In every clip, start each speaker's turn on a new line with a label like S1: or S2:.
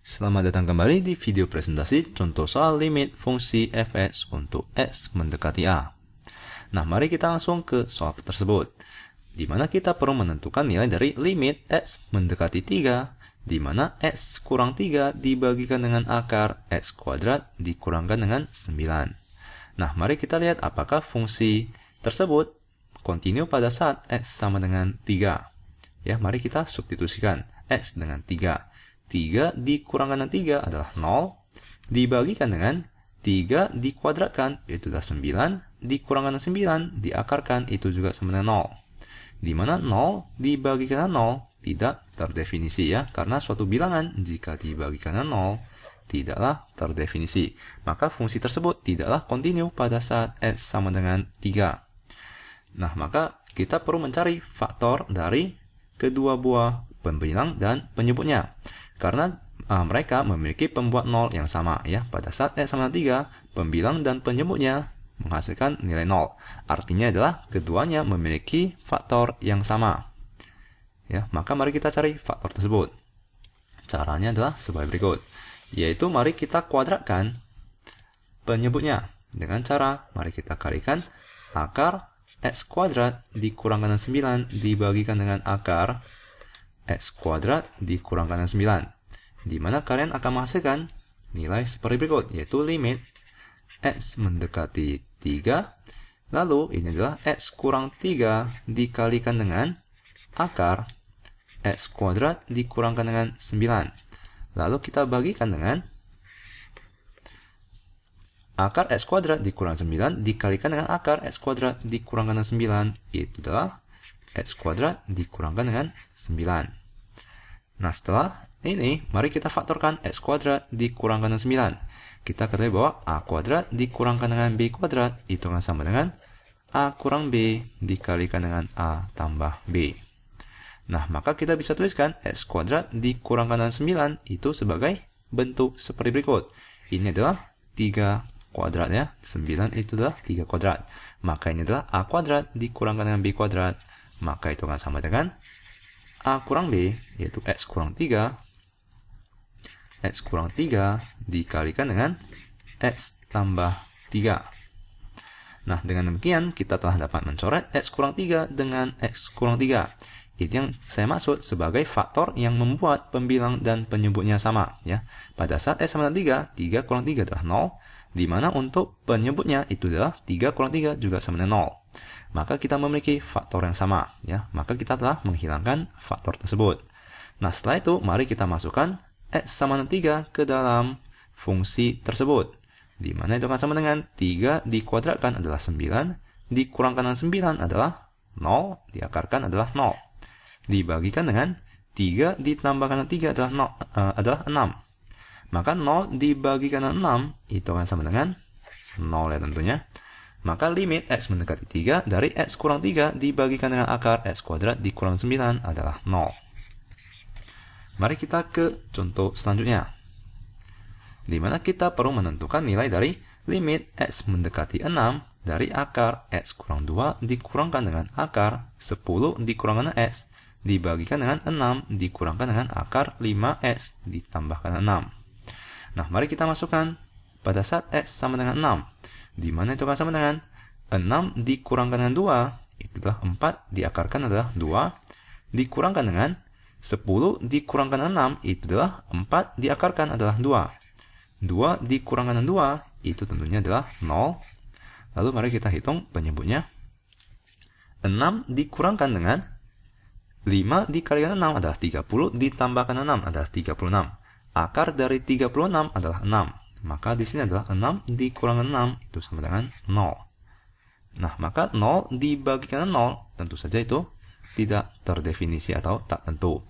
S1: Selamat datang kembali di video presentasi contoh soal limit fungsi f(x) untuk x mendekati a. Nah, mari kita langsung ke soal tersebut, di mana kita perlu menentukan nilai dari limit x mendekati 3, di mana x kurang 3 dibagikan dengan akar x kuadrat dikurangkan dengan 9. Nah, mari kita lihat apakah fungsi tersebut kontinu pada saat x sama dengan 3. Ya, mari kita substitusikan x dengan 3. 3 dikurangkan dengan 3 adalah 0, dibagikan dengan 3 dikuadratkan, itu adalah 9, dikurangkan dengan 9, diakarkan, itu juga sama dengan 0. Di mana 0 dibagikan dengan 0 tidak terdefinisi ya, karena suatu bilangan jika dibagikan dengan 0 tidaklah terdefinisi. Maka fungsi tersebut tidaklah kontinu pada saat x sama dengan 3. Nah, maka kita perlu mencari faktor dari kedua buah pembilang dan penyebutnya. Karena mereka memiliki pembuat 0 yang sama ya. Pada saat x sama dengan 3, pembilang dan penyebutnya menghasilkan nilai 0. Artinya adalah keduanya memiliki faktor yang sama. Ya, maka mari kita cari faktor tersebut. Caranya adalah sebagai berikut. Yaitu mari kita kuadratkan penyebutnya dengan cara mari kita kalikan akar x kuadrat dikurangkan dengan 9 dibagikan dengan akar x kuadrat dikurangkan dengan 9, di mana kalian akan menghasilkan nilai seperti berikut, yaitu limit x mendekati 3, lalu ini adalah x kurang 3 dikalikan dengan akar x kuadrat dikurangkan dengan 9, lalu kita bagikan dengan akar x kuadrat dikurangkan 9 dikalikan dengan akar x kuadrat dikurangkan dengan 9, itu adalah x kuadrat dikurangkan dengan 9. Nah, setelah ini, mari kita faktorkan x kuadrat dikurangkan dengan 9. Kita ketahui bahwa a kuadrat dikurangkan dengan b kuadrat itu akan sama dengan a kurang b dikalikan dengan a tambah b. Nah, maka kita bisa tuliskan x kuadrat dikurangkan dengan 9 itu sebagai bentuk seperti berikut. Ini adalah 3 kuadrat ya. 9 itu adalah 3 kuadrat. Maka ini adalah a kuadrat dikurangkan dengan b kuadrat. Maka itu akan sama dengan a kurang b, yaitu x kurang 3 dikalikan dengan x tambah 3. Nah, dengan demikian kita telah dapat mencoret x kurang 3 dengan x kurang 3. Itu yang saya maksud sebagai faktor yang membuat pembilang dan penyebutnya sama ya. Pada saat x sama dengan 3, 3 kurang 3 adalah 0, di mana untuk penyebutnya itu adalah 3 kurang 3 juga sama dengan 0. Maka kita memiliki faktor yang sama ya. Maka kita telah menghilangkan faktor tersebut. Nah, setelah itu mari kita masukkan x sama dengan 3 ke dalam fungsi tersebut, di mana itu akan sama dengan 3 dikuadratkan adalah 9, dikurangkan dengan 9 adalah 0, diakarkan adalah 0, dibagikan dengan 3 ditambahkan dengan 3 adalah 6. Maka 0 dibagikan dengan 6 itu akan sama dengan 0 ya tentunya. Maka limit x mendekati 3 dari x kurang 3 dibagikan dengan akar x kuadrat dikurang 9 adalah 0. Mari kita ke contoh selanjutnya, di mana kita perlu menentukan nilai dari limit x mendekati 6 dari akar x kurang 2 dikurangkan dengan akar 10 dikurangkan dengan x dibagikan dengan 6 dikurangkan dengan akar 5x ditambahkan 6. Nah, mari kita masukkan pada saat x sama dengan 6. Di mana itu akan sama dengan 6 dikurangkan dengan 2, itu adalah 4 diakarkan adalah 2, dikurangkan dengan 10 dikurangkan dengan 6, itu adalah 4 diakarkan adalah 2. 2 dikurangkan dengan 2, itu tentunya adalah 0. Lalu mari kita hitung penyebutnya. 6 dikurangkan dengan 5 dikalikan 6 adalah 30, ditambahkan 6 adalah 36. Akar dari 36 adalah 6. Maka di sini adalah 6 dikurangkan 6 itu sama dengan 0. Nah, maka 0 dibagikan 0 tentu saja itu tidak terdefinisi atau tak tentu.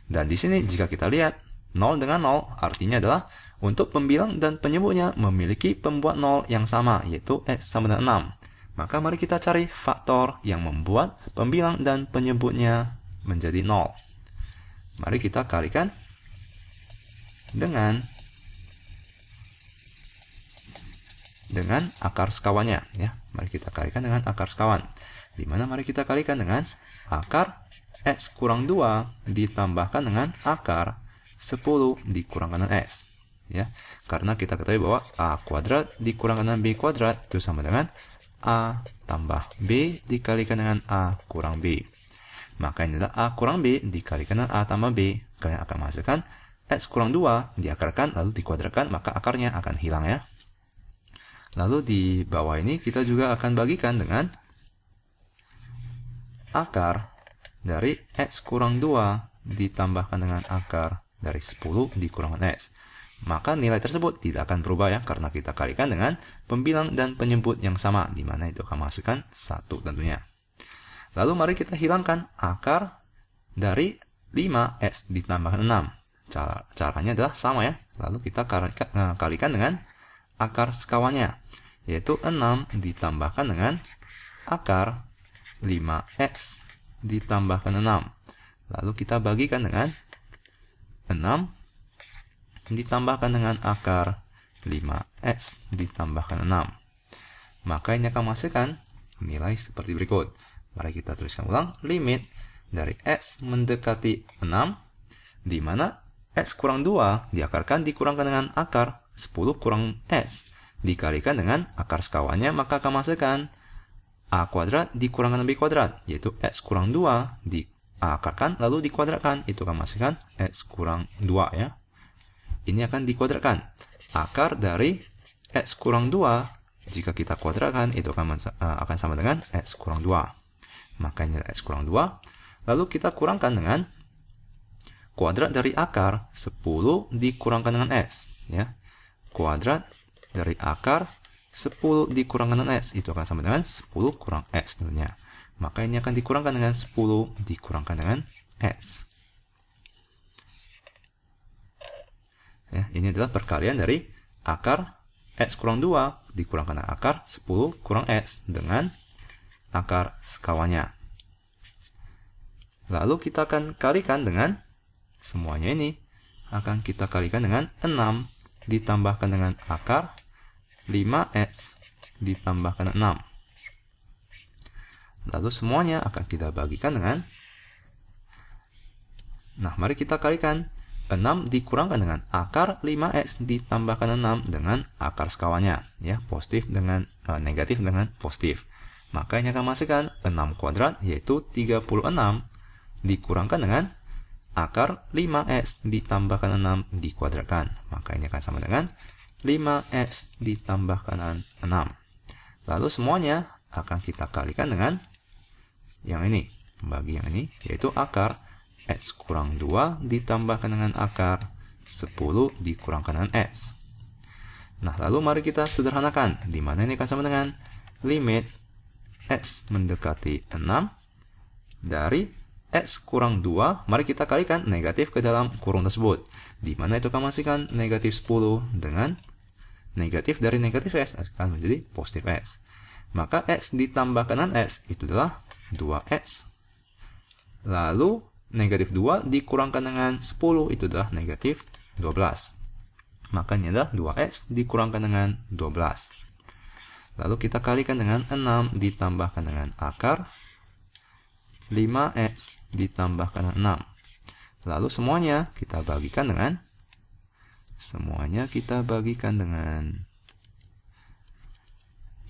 S1: Dan di sini jika kita lihat 0 dengan 0 artinya adalah untuk pembilang dan penyebutnya memiliki pembuat 0 yang sama, yaitu x sama dengan 6. Maka mari kita cari faktor yang membuat pembilang dan penyebutnya menjadi 0. Mari kita kalikan dengan akar sekawannya ya. Mari kita kalikan dengan akar sekawan. Di mana mari kita kalikan dengan akar x kurang 2 ditambahkan dengan akar 10 dikurangkan dengan X. Ya, karena kita ketahui bahwa A kuadrat dikurangkan dengan B kuadrat itu sama dengan A tambah B dikalikan dengan A kurang B. Maka ini adalah A kurang B dikalikan dengan A tambah B. Kalian akan menghasilkan X kurang 2 diakarkan lalu dikuadratkan, maka akarnya akan hilang ya. Lalu di bawah ini kita juga akan bagikan dengan akar dari X kurang 2 ditambahkan dengan akar dari 10 dikurangkan X. Maka nilai tersebut tidak akan berubah ya, karena kita kalikan dengan pembilang dan penyebut yang sama, di mana itu akan menghasilkan 1 tentunya. Lalu mari kita hilangkan akar dari 5X ditambahkan 6. Caranya adalah sama ya. Lalu kita kalikan dengan akar sekawannya, yaitu 6 ditambahkan dengan akar 5X ditambahkan 6. Lalu kita bagikan dengan 6 ditambahkan dengan akar 5X ditambahkan 6. Maka ini akan menghasilkan nilai seperti berikut. Mari kita tuliskan ulang. Limit dari X mendekati 6, di mana X kurang 2 diakarkan dikurangkan dengan akar 10 kurang X dikalikan dengan akar sekawannya, maka akan menghasilkan A kuadrat dikurangkan B kuadrat, yaitu X kurang 2 diakarkan lalu dikuadratkan, itu akan menghasilkan X kurang 2 ya. Ini akan dikuadratkan. Akar dari X kurang 2 jika kita kuadratkan itu akan sama dengan X kurang 2. Maka ini adalah X kurang 2. Lalu kita kurangkan dengan kuadrat dari akar 10 dikurangkan dengan X ya. Kuadrat dari akar 10 dikurangkan dengan X itu akan sama dengan 10 kurang X tentunya. Maka ini akan dikurangkan dengan 10 dikurangkan dengan X. Ya, ini adalah perkalian dari akar X kurang 2 dikurangkan dengan akar 10 kurang X dengan akar sekawannya. Lalu kita akan kalikan dengan semuanya ini. Akan kita kalikan dengan 6 ditambahkan dengan akar 5X ditambahkan 6. Lalu semuanya akan kita bagikan dengan, nah mari kita kalikan 6 dikurangkan dengan akar 5X ditambahkan 6 dengan akar sekawannya ya, positif dengan negatif dengan positif. Maka ini akan menghasilkan 6 kuadrat, yaitu 36 dikurangkan dengan akar 5X ditambahkan 6 dikuadratkan. Maka ini akan sama dengan 5X ditambahkan 6. Lalu semuanya akan kita kalikan dengan yang ini, bagi yang ini, yaitu akar X kurang 2 ditambahkan dengan akar 10 dikurangkan dengan X. Nah, lalu mari kita sederhanakan, di mana ini akan sama dengan limit X mendekati 6 dari X kurang 2, mari kita kalikan negatif ke dalam kurung tersebut, di mana itu akan menghasilkan negatif 10 dengan negatif dari negatif X akan menjadi positif X. Maka X ditambahkan dengan X itu adalah 2X. Lalu negatif 2 dikurangkan dengan 10 itu adalah negatif 12. Maka ini adalah 2X dikurangkan dengan 12. Lalu kita kalikan dengan 6 ditambahkan dengan akar 5X ditambahkan 6. Lalu semuanya kita bagikan dengan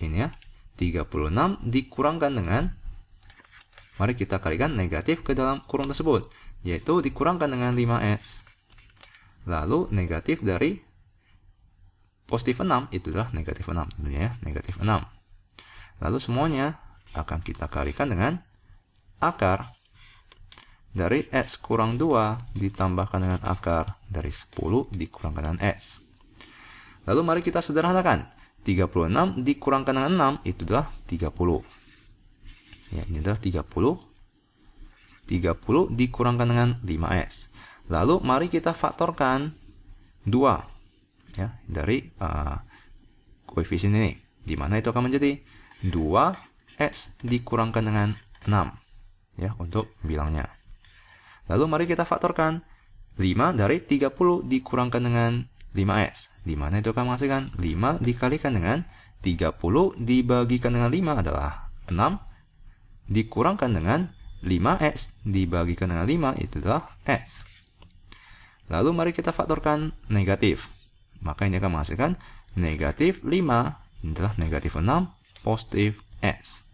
S1: ini ya, 36 dikurangkan dengan, mari kita kalikan negatif ke dalam kurung tersebut, yaitu dikurangkan dengan 5X. Lalu negatif dari positif 6 itu adalah negatif 6 tentunya ya, negatif 6. Lalu semuanya akan kita kalikan dengan akar dari X kurang 2 ditambahkan dengan akar dari 10 dikurangkan dengan X. Lalu mari kita sederhanakan. 36 dikurangkan dengan 6 itu adalah 30. Ya, ini adalah 30. 30 dikurangkan dengan 5X. Lalu mari kita faktorkan 2 ya, dari koefisien ini, di mana itu akan menjadi 2X dikurangkan dengan 6 ya, untuk bilangnya. Lalu mari kita faktorkan 5 dari 30 dikurangkan dengan 5X, di mana itu akan menghasilkan 5 dikalikan dengan 30 dibagikan dengan 5 adalah 6, dikurangkan dengan 5X dibagikan dengan 5 itu adalah X. Lalu mari kita faktorkan negatif. Maka ini akan menghasilkan negatif 5. Ini adalah negatif 6 positif X.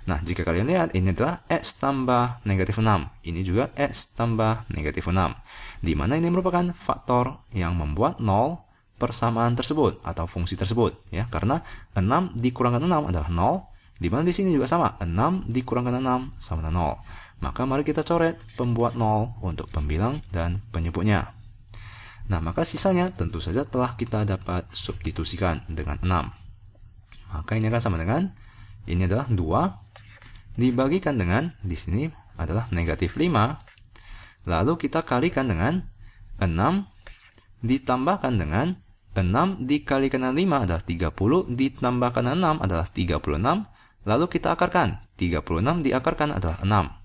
S1: Nah, jika kalian lihat, ini adalah X tambah negatif 6. Ini juga X tambah negatif 6. Di mana ini merupakan faktor yang membuat 0 persamaan tersebut atau fungsi tersebut. Ya, karena 6 dikurangkan 6 adalah 0. Di mana di sini juga sama. 6 dikurangkan 6 sama dengan 0. Maka mari kita coret pembuat 0 untuk pembilang dan penyebutnya. Nah, maka sisanya tentu saja telah kita dapat substitusikan dengan 6. Maka ini akan sama dengan, ini adalah 2 dibagikan dengan, di sini adalah negatif 5. Lalu kita kalikan dengan 6 ditambahkan dengan 6 dikalikan dengan 5 adalah 30, ditambahkan dengan 6 adalah 36. Lalu kita akarkan, 36 diakarkan adalah 6.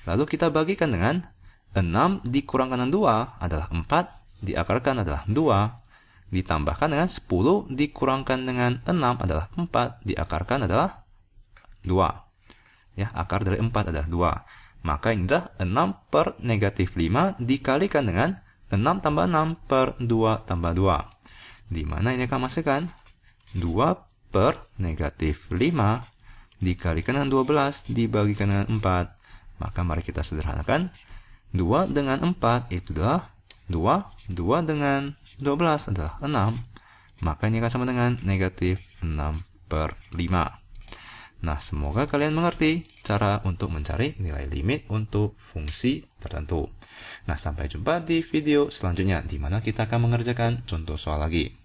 S1: Lalu kita bagikan dengan 6 dikurangkan dengan 2 adalah 4, diakarkan adalah 2. Ditambahkan dengan 10 dikurangkan dengan 6 adalah 4, diakarkan adalah 2. Ya, akar dari 4 adalah 2. Maka ini adalah 6 per negatif 5 dikalikan dengan 6 tambah 6 per 2 tambah 2. Di mana ini akan menghasilkan 2 per negatif 5 dikalikan dengan 12 dibagikan dengan 4. Maka mari kita sederhanakan. 2 dengan 4 itu adalah 2. 2 dengan 12 adalah 6. Maka ini akan sama dengan negatif 6 per 5. Nah, semoga kalian mengerti cara untuk mencari nilai limit untuk fungsi tertentu. Nah, sampai jumpa di video selanjutnya, di mana kita akan mengerjakan contoh soal lagi.